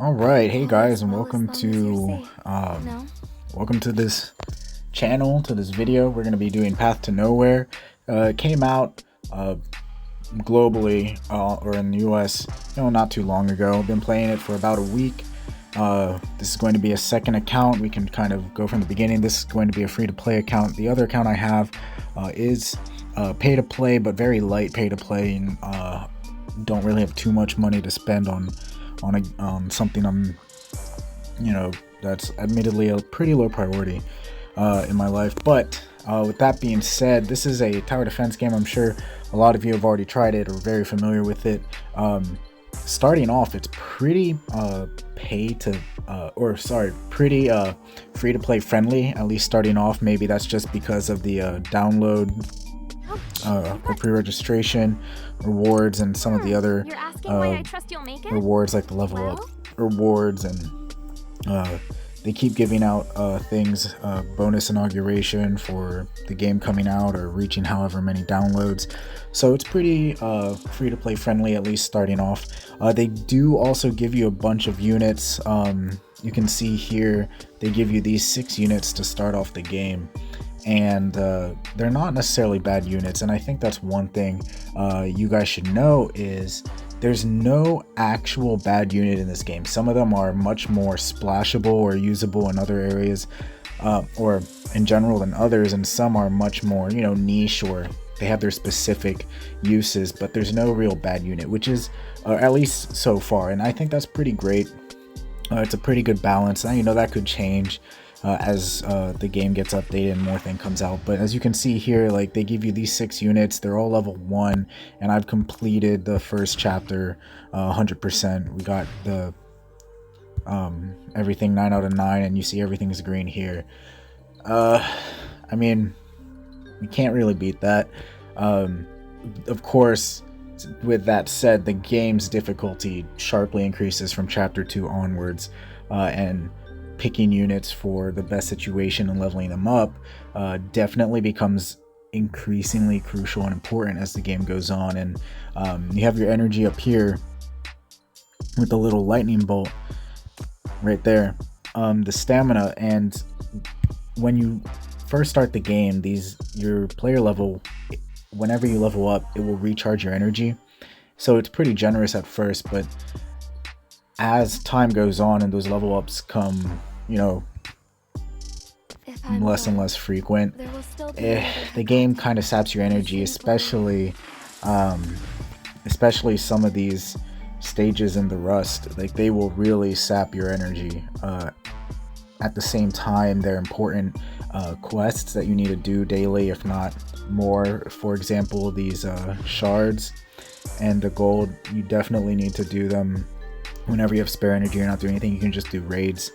All right, hey All is guys, and well as welcome long as you're to safe. No? this channel, to this video. We're gonna be doing Path to Nowhere. It came out globally or in the U.S. Not too long ago. Been playing it for about a week. This is going to be a second account. We can kind of go from the beginning. This is going to be a free-to-play account. The other account I have is pay-to-play, but very light pay-to-play, and don't really have too much money to spend on something that's admittedly a pretty low priority in my life. But with that being said, this is a tower defense game. I'm sure a lot of you have already tried it or very familiar with it. Starting off, it's pretty pretty free to play friendly, at least starting off. Maybe that's just because of the download or pre-registration rewards and some of the other You're asking why I trust you'll make it? rewards, like the level up rewards, and they keep giving out things, bonus inauguration for the game coming out or reaching however many downloads. So it's pretty free to play friendly, at least starting off. They do also give you a bunch of units. You can see here they give you these 6 units to start off the game, and they're not necessarily bad units. And I think that's one thing you guys should know is there's no actual bad unit in this game. Some of them are much more splashable or usable in other areas or in general than others, and some are much more niche, or they have their specific uses, but there's no real bad unit, which is at least so far, and I think that's pretty great. It's a pretty good balance. Now that could change as the game gets updated and more thing comes out, but as you can see here, like, they give you these 6 units. They're all level 1, and I've completed the first chapter 100%. We got the everything 9 out of 9, and you see everything's green here. I mean, you can't really beat that. Of course, with that said, the game's difficulty sharply increases from chapter 2 onwards, and picking units for the best situation and leveling them up definitely becomes increasingly crucial and important as the game goes on. And you have your energy up here with the little lightning bolt right there, the stamina, and when you first start the game, your player level, whenever you level up, it will recharge your energy. So it's pretty generous at first, but as time goes on and those level ups come less and less frequent, the game kind of saps your energy, especially some of these stages in the Rust. Like, they will really sap your energy. At the same time, they're important quests that you need to do daily, if not more. For example, these shards and the gold, you definitely need to do them whenever you have spare energy. You're not doing anything, you can just do raids,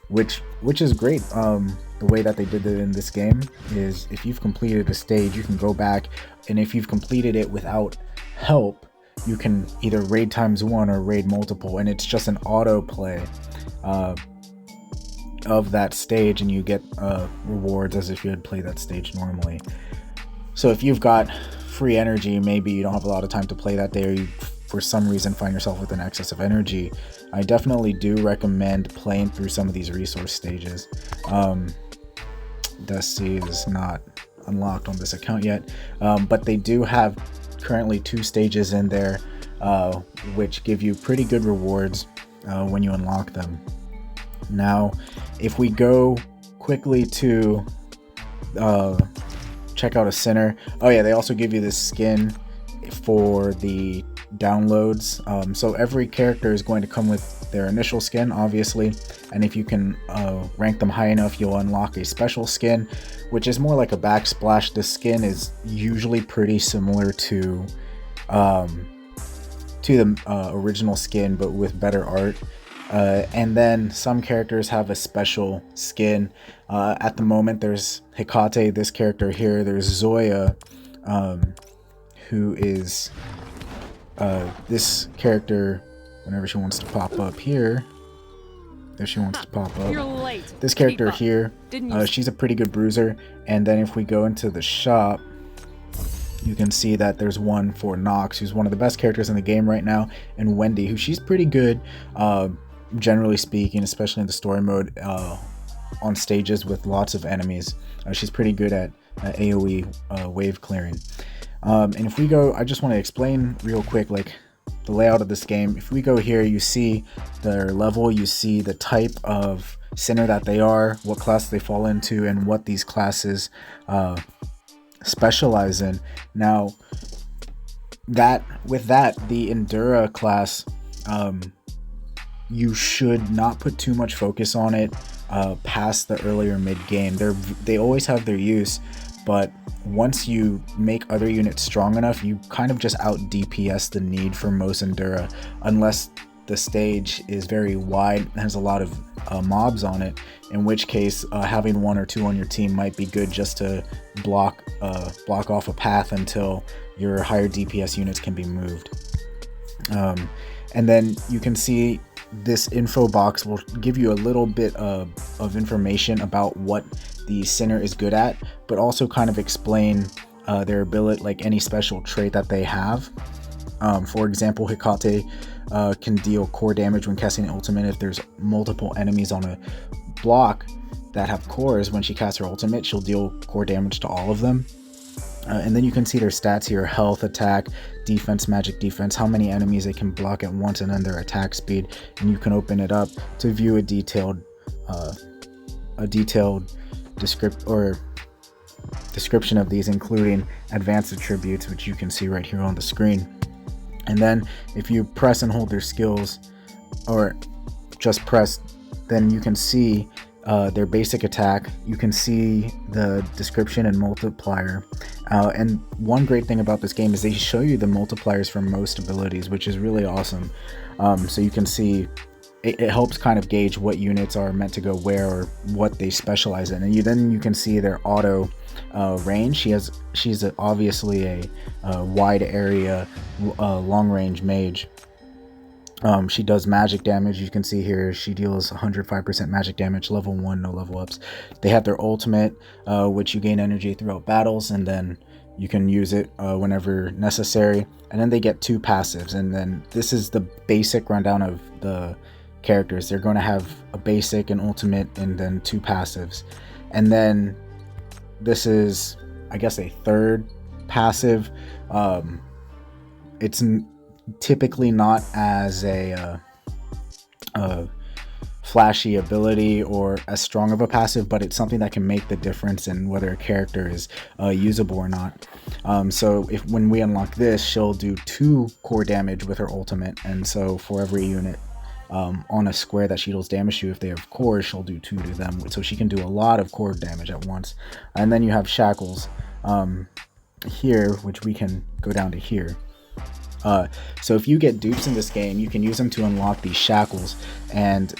which is great. The way that they did it in this game is, if you've completed a stage, you can go back, and if you've completed it without help, you can either raid ×1 or raid multiple, and it's just an auto play of that stage, and you get rewards as if you had played that stage normally. So if you've got free energy, maybe you don't have a lot of time to play that day, or you for some reason find yourself with an excess of energy, I definitely do recommend playing through some of these resource stages. Dusty is not unlocked on this account yet, but they do have currently 2 stages in there, which give you pretty good rewards when you unlock them. Now, if we go quickly to check out a Sinner, oh yeah, they also give you this skin for the downloads. So every character is going to come with their initial skin, obviously, and if you can rank them high enough, you'll unlock a special skin, which is more like a backsplash. The skin is usually pretty similar to the original skin, but with better art. And then some characters have a special skin. At the moment, there's Hecate, this character here. There's Zoya, who is this character. Whenever she wants to pop up here, there she wants to pop up. You're late. This character here, Didn't you? she's a pretty good bruiser. And then if we go into the shop, you can see that there's one for Nox, who's one of the best characters in the game right now, and Wendy, who she's pretty good, generally speaking, especially in the story mode, on stages with lots of enemies. She's pretty good at AoE wave clearing. And if we go, I just want to explain real quick, like, the layout of this game. If we go here, you see their level, you see the type of sinner that they are, what class they fall into, and what these classes specialize in. Now, with that, the Endura class, you should not put too much focus on it past the earlier mid game. They always have their use, but once you make other units strong enough, you kind of just out DPS the need for most Endura, unless the stage is very wide and has a lot of mobs on it, in which case having one or two on your team might be good just to block off a path until your higher DPS units can be moved. And then you can see this info box will give you a little bit of information about what the sinner is good at, but also kind of explain their ability, like any special trait that they have. For example, Hecate can deal core damage when casting an ultimate. If there's multiple enemies on a block that have cores, when she casts her ultimate, she'll deal core damage to all of them. And then you can see their stats here: health, attack, defense, magic defense, how many enemies they can block at once, and then their attack speed. And you can open it up to view a detailed description of these, including advanced attributes, which you can see right here on the screen. And then if you press and hold their skills, or just press, then you can see their basic attack. You can see the description and multiplier. And one great thing about this game is they show you the multipliers for most abilities, which is really awesome. So you can see it helps kind of gauge what units are meant to go where, or what they specialize in. And then you can see their auto range. She's obviously a wide area long range mage. She does magic damage. You can see here she deals 105% magic damage, level 1, no level ups. They have their ultimate, which you gain energy throughout battles, and then you can use it whenever necessary. And then they get 2 passives, and then this is the basic rundown of the characters. They're going to have a basic, an ultimate, and then 2 passives. And then this is, I guess, a third passive. It's typically not as a flashy ability or as strong of a passive, but it's something that can make the difference in whether a character is usable or not. So when we unlock this, she'll do 2 core damage with her ultimate, and so for every unit on a square that she deals damage to, if they have cores, she'll do 2 to them, so she can do a lot of core damage at once. And then you have shackles here, which we can go down to here. So if you get dupes in this game, you can use them to unlock these shackles. And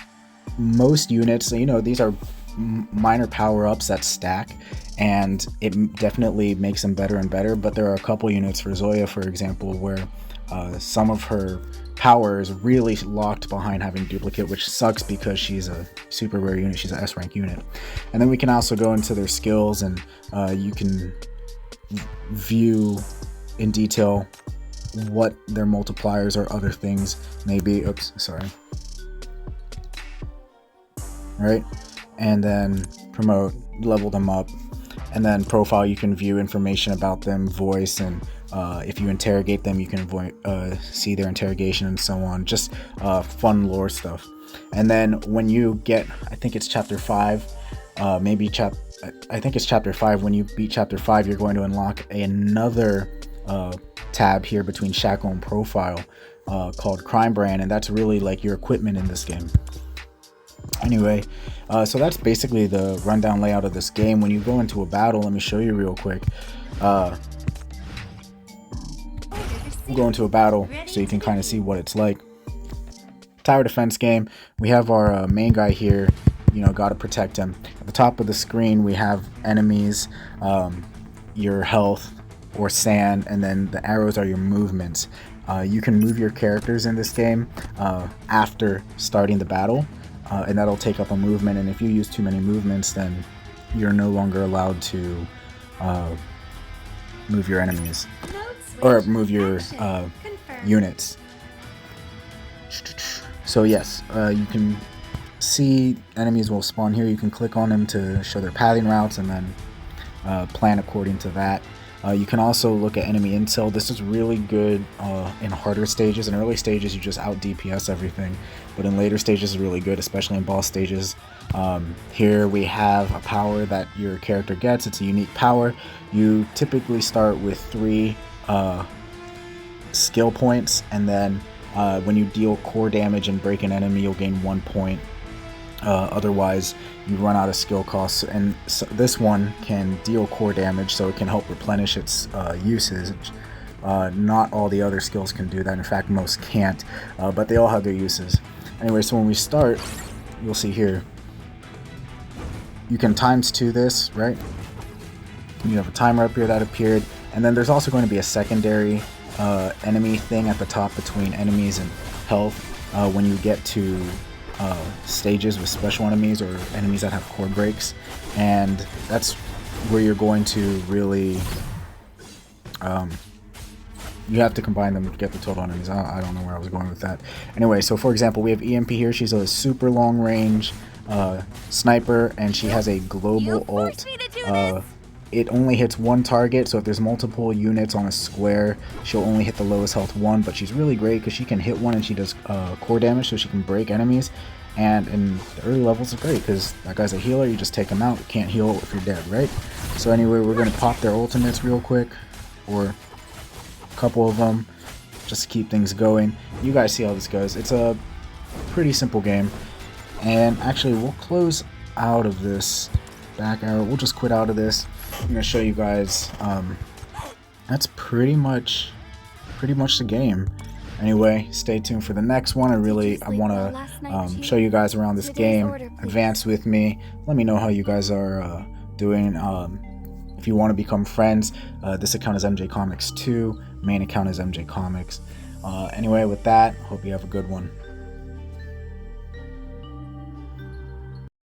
most units, these are minor power-ups that stack, and it definitely makes them better and better. But there are a couple units, for Zoya for example, where some of her power is really locked behind having duplicate, which sucks because she's a super rare unit. She's an S rank unit. And then we can also go into their skills, and you can view in detail what their multipliers or other things may be. Oops, sorry. Right, and then promote, level them up, and then profile, you can view information about them, voice, and if you interrogate them, you can see their interrogation and so on. Just fun lore stuff. And then when you get, I think it's chapter 5, I think it's chapter 5. When you beat chapter 5, you're going to unlock another tab here between shackle and profile called Crime Brand, and that's really like your equipment in this game. Anyway, so that's basically the rundown layout of this game. When you go into a battle, let me show you real quick. We'll go into a battle so you can kind of see what it's like. Tower defense game. We have our main guy here. Got to protect him. At the top of the screen, we have enemies, your health or sand, and then the arrows are your movements. You can move your characters in this game after starting the battle, and that'll take up a movement. And if you use too many movements, then you're no longer allowed to move your enemies, Mode switch. or move your Action. Confirmed. units. So yes, you can see enemies will spawn here. You can click on them to show their pathing routes and then plan according to that. You can also look at enemy intel. This is really good in harder stages. In early stages, you just out DPS everything, but in later stages, is really good, especially in boss stages. Here we have a power that your character gets. It's a unique power. You typically start with 3 skill points, and then when you deal core damage and break an enemy, you'll gain 1 point. Otherwise, you run out of skill costs, and so this one can deal core damage, so it can help replenish its usage. Not all the other skills can do that. In fact, most can't, but they all have their uses. Anyway, so when we start, you'll see here, you can ×2 this, right? You have a timer up here that appeared, and then there's also going to be a secondary enemy thing at the top between enemies and health when you get to stages with special enemies or enemies that have core breaks, and that's where you're going to really you have to combine them to get the total enemies. I don't know where I was going with that. Anyway, so for example, we have EMP here. She's a super long range sniper, and she has a global ult. It only hits 1 target, so if there's multiple units on a square, she'll only hit the lowest health 1, but she's really great because she can hit 1 and she does core damage, so she can break enemies. And in the early levels, it's great because that guy's a healer. You just take him out. You can't heal if you're dead, right? So anyway, we're going to pop their ultimates real quick, or a couple of them, just to keep things going. You guys see how this goes. It's a pretty simple game. And actually, we'll close out of this back arrow. We'll just quit out of this. I'm going to show you guys. That's pretty much the game. Anyway, stay tuned for the next one. I want to show you guys around this game. Advance with me. Let me know how you guys are doing. If you want to become friends, this account is MJ Comics 2. Main account is MJ Comics. Anyway, with that, hope you have a good one.